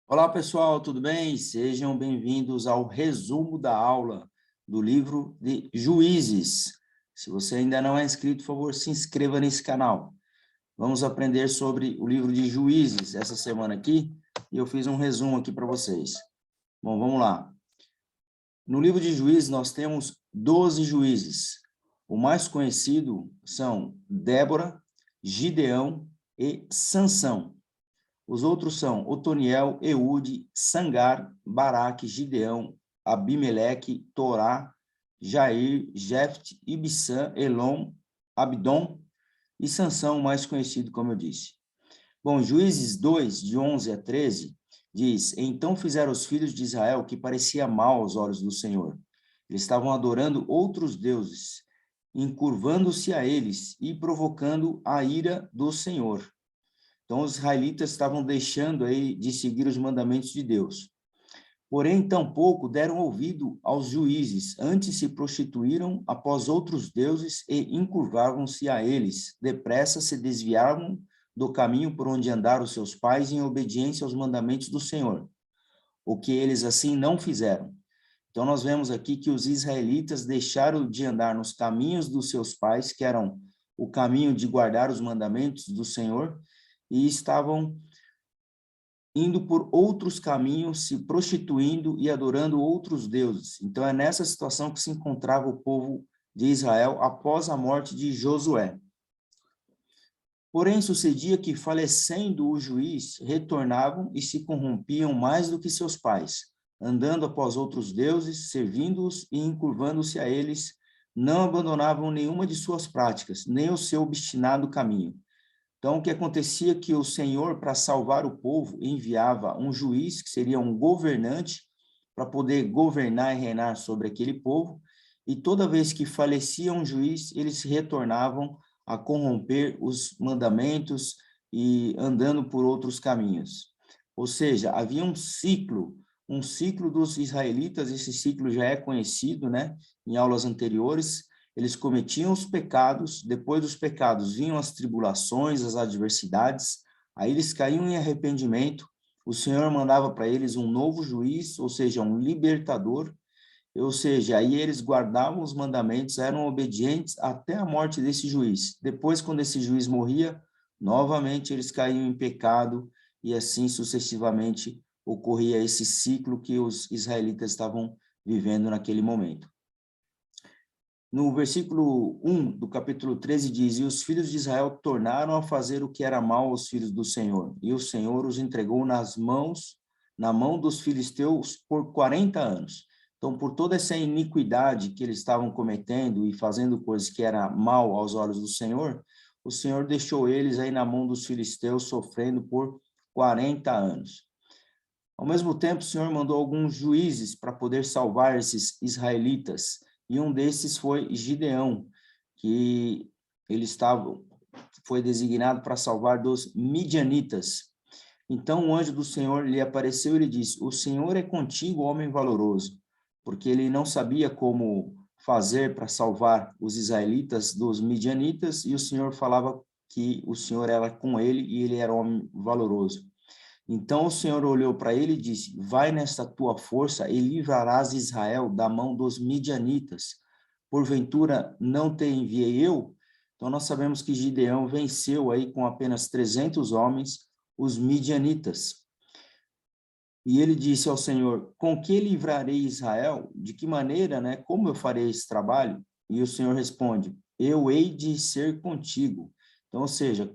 Olá, pessoal, tudo bem? Sejam bem-vindos ao resumo da aula do livro de Juízes. Se você ainda não é inscrito, por favor, se inscreva nesse canal. Vamos aprender sobre o livro de Juízes essa semana aqui, e eu fiz um resumo aqui para vocês. Bom, vamos lá. No livro de Juízes, nós temos 12 juízes. O mais conhecido são Débora, Gideão e Sansão. Os outros são Otoniel, Eude, Sangar, Baraque, Gideão, Abimeleque, Torá, Jair, Jefte, Ibissã, Elom, Abdom e Sansão, mais conhecido, como eu disse. Bom, Juízes 2, de 11 a 13, diz: Então fizeram os filhos de Israel o que parecia mal aos olhos do Senhor. Eles estavam adorando outros deuses, encurvando-se a eles e provocando a ira do Senhor. Então, os israelitas estavam deixando aí de seguir os mandamentos de Deus. Porém, tampouco deram ouvido aos juízes, antes se prostituíram após outros deuses e encurvavam-se a eles. Depressa se desviavam do caminho por onde andaram seus pais em obediência aos mandamentos do Senhor, o que eles assim não fizeram. Então, nós vemos aqui que os israelitas deixaram de andar nos caminhos dos seus pais, que eram o caminho de guardar os mandamentos do Senhor, e estavam indo por outros caminhos, se prostituindo e adorando outros deuses. Então, é nessa situação que se encontrava o povo de Israel após a morte de Josué. Porém, sucedia que, falecendo o juiz, retornavam e se corrompiam mais do que seus pais, andando após outros deuses, servindo-os e encurvando-se a eles, não abandonavam nenhuma de suas práticas, nem o seu obstinado caminho. Então, o que acontecia é que o Senhor, para salvar o povo, enviava um juiz, que seria um governante, para poder governar e reinar sobre aquele povo, e toda vez que falecia um juiz, eles retornavam a corromper os mandamentos e andando por outros caminhos. Ou seja, havia um ciclo dos israelitas, esse ciclo já é conhecido, né, em aulas anteriores. Eles cometiam os pecados, depois dos pecados vinham as tribulações, as adversidades, aí eles caíam em arrependimento, o Senhor mandava para eles um novo juiz, ou seja, um libertador, ou seja, aí eles guardavam os mandamentos, eram obedientes até a morte desse juiz. Depois, quando esse juiz morria, novamente eles caíam em pecado, e assim sucessivamente ocorria esse ciclo que os israelitas estavam vivendo naquele momento. No versículo 1 do capítulo 13 diz: E os filhos de Israel tornaram a fazer o que era mal aos filhos do Senhor, e o Senhor os entregou na mão dos filisteus por 40 anos. Então, por toda essa iniquidade que eles estavam cometendo e fazendo coisas que era mal aos olhos do Senhor, o Senhor deixou eles aí na mão dos filisteus sofrendo por 40 anos. Ao mesmo tempo, o Senhor mandou alguns juízes para poder salvar esses israelitas, e um desses foi Gideão, que foi designado para salvar dos midianitas. Então o anjo do Senhor lhe apareceu e lhe disse: O Senhor é contigo, homem valoroso, porque ele não sabia como fazer para salvar os israelitas dos midianitas, e o Senhor falava que o Senhor era com ele e ele era homem valoroso. Então o Senhor olhou para ele e disse: Vai nesta tua força e livrarás Israel da mão dos midianitas. Porventura não te enviei eu? Então nós sabemos que Gideão venceu aí com apenas 300 homens os midianitas. E ele disse ao Senhor: Com que livrarei Israel? De que maneira, né? Como eu farei esse trabalho? E o Senhor responde: Eu hei de ser contigo. Então, ou seja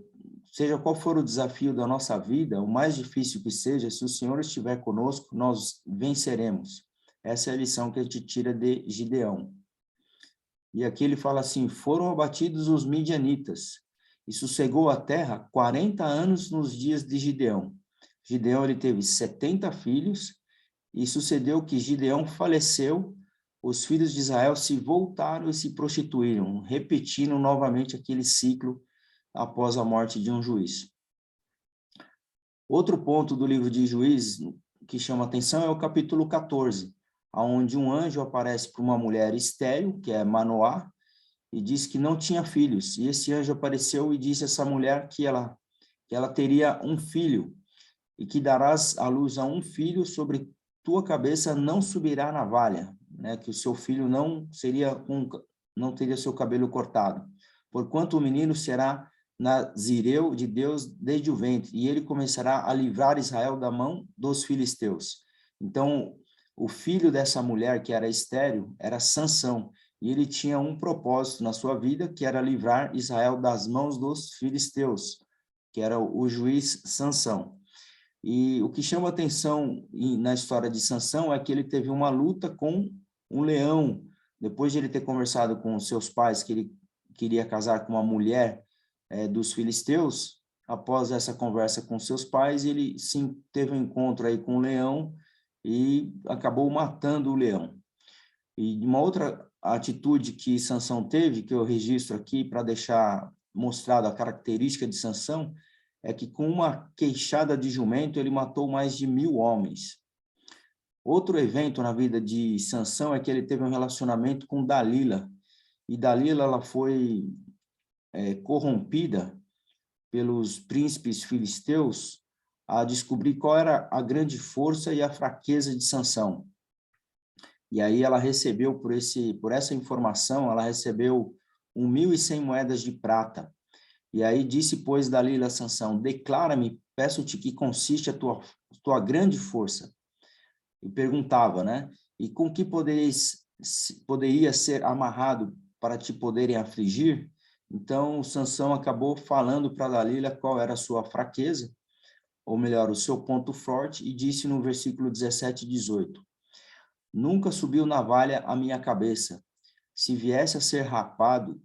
qual for o desafio da nossa vida, o mais difícil que seja, se o Senhor estiver conosco, nós venceremos. Essa é a lição que a gente tira de Gideão. E aqui ele fala assim: foram abatidos os midianitas, e sossegou a terra 40 anos nos dias de Gideão. Gideão ele teve 70 filhos, e sucedeu que Gideão faleceu, os filhos de Israel se voltaram e se prostituíram, repetindo novamente aquele ciclo após a morte de um juiz. Outro ponto do livro de Juízes que chama atenção é o capítulo 14, onde um anjo aparece para uma mulher estéril, que é Manoá, e diz que não tinha filhos. E esse anjo apareceu e disse a essa mulher que ela teria um filho. e que darás à luz a um filho, sobre tua cabeça não subirá navalha, né? Que o seu filho não teria seu cabelo cortado. Porquanto o menino será nazireu de Deus desde o ventre, e ele começará a livrar Israel da mão dos filisteus. Então, o filho dessa mulher, que era estéril, era Sansão, e ele tinha um propósito na sua vida, que era livrar Israel das mãos dos filisteus, que era o juiz Sansão. E o que chama atenção na história de Sansão é que ele teve uma luta com um leão, depois de ele ter conversado com seus pais que ele queria casar com uma mulher dos filisteus. Após essa conversa com seus pais, ele sim teve um encontro aí com o leão e acabou matando o leão. E uma outra atitude que Sansão teve, que eu registro aqui para deixar mostrado a característica de Sansão, é que com uma queixada de jumento ele matou mais de 1000 homens. Outro evento na vida de Sansão é que ele teve um relacionamento com Dalila, e Dalila ela foi corrompida pelos príncipes filisteus a descobrir qual era a grande força e a fraqueza de Sansão. E aí ela recebeu, por essa informação, ela recebeu 1.100 moedas de prata. E aí disse, pois, Dalila a Sansão, declara-me, peço-te que consiste a tua grande força. E perguntava, né? E com que poderia ser amarrado para te poderem afligir? Então, Sansão acabou falando para Dalila qual era a sua fraqueza, ou melhor, o seu ponto forte, e disse no versículo 17 e 18, nunca subiu navalha à minha cabeça. Se viesse a ser rapado,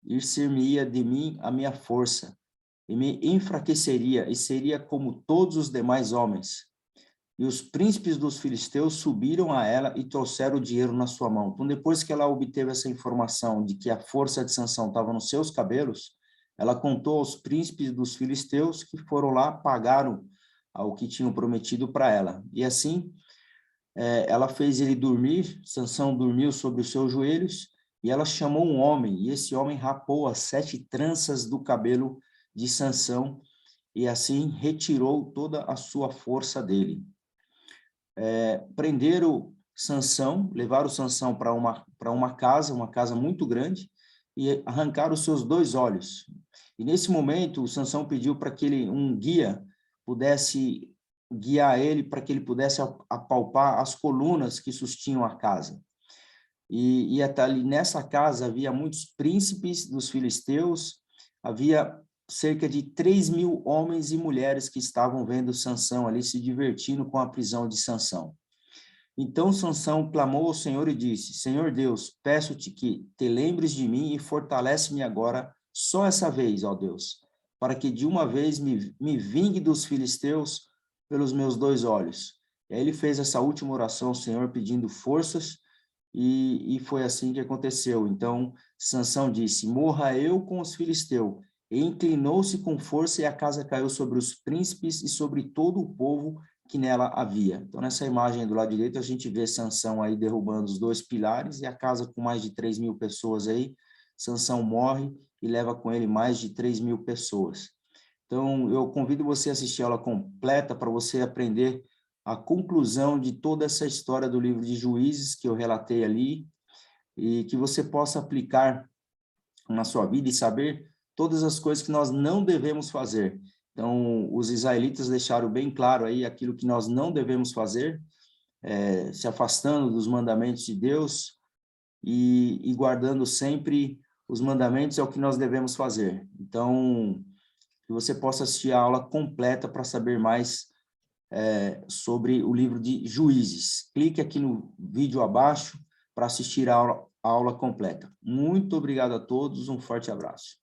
ir-se-me-ia de mim a minha força, e me enfraqueceria, e seria como todos os demais homens. E os príncipes dos filisteus subiram a ela e trouxeram o dinheiro na sua mão. Então, depois que ela obteve essa informação de que a força de Sansão estava nos seus cabelos, ela contou aos príncipes dos filisteus, que foram lá, pagaram o que tinham prometido para ela. E assim, ela fez ele dormir, Sansão dormiu sobre os seus joelhos, e ela chamou um homem, e esse homem rapou as 7 tranças do cabelo de Sansão, e assim retirou toda a sua força dele. Prenderam Sansão, levaram Sansão para uma casa muito grande, e arrancaram os seus 2 olhos. E nesse momento, o Sansão pediu para que um guia pudesse guiar ele, para que ele pudesse apalpar as colunas que sustinham a casa. E até ali nessa casa havia muitos príncipes dos filisteus, havia cerca de 3.000 homens e mulheres que estavam vendo Sansão ali se divertindo com a prisão de Sansão. Então Sansão clamou ao Senhor e disse, Senhor Deus, peço-te que te lembres de mim e fortalece-me agora, só essa vez, ó Deus, para que de uma vez me vingue dos filisteus pelos meus 2 olhos. E aí ele fez essa última oração ao Senhor pedindo forças, e foi assim que aconteceu. Então Sansão disse, morra eu com os filisteus. E inclinou-se com força e a casa caiu sobre os príncipes e sobre todo o povo que nela havia. Então, nessa imagem do lado direito, a gente vê Sansão aí derrubando os 2 pilares e a casa com mais de 3.000 pessoas aí. Sansão morre e leva com ele mais de 3.000 pessoas. Então, eu convido você a assistir a aula completa para você aprender a conclusão de toda essa história do livro de Juízes que eu relatei ali e que você possa aplicar na sua vida e saber todas as coisas que nós não devemos fazer. Então, os israelitas deixaram bem claro aí aquilo que nós não devemos fazer, se afastando dos mandamentos de Deus e guardando sempre os mandamentos é o que nós devemos fazer. Então, que você possa assistir a aula completa para saber mais sobre o livro de Juízes. Clique aqui no vídeo abaixo para assistir a aula completa. Muito obrigado a todos, um forte abraço.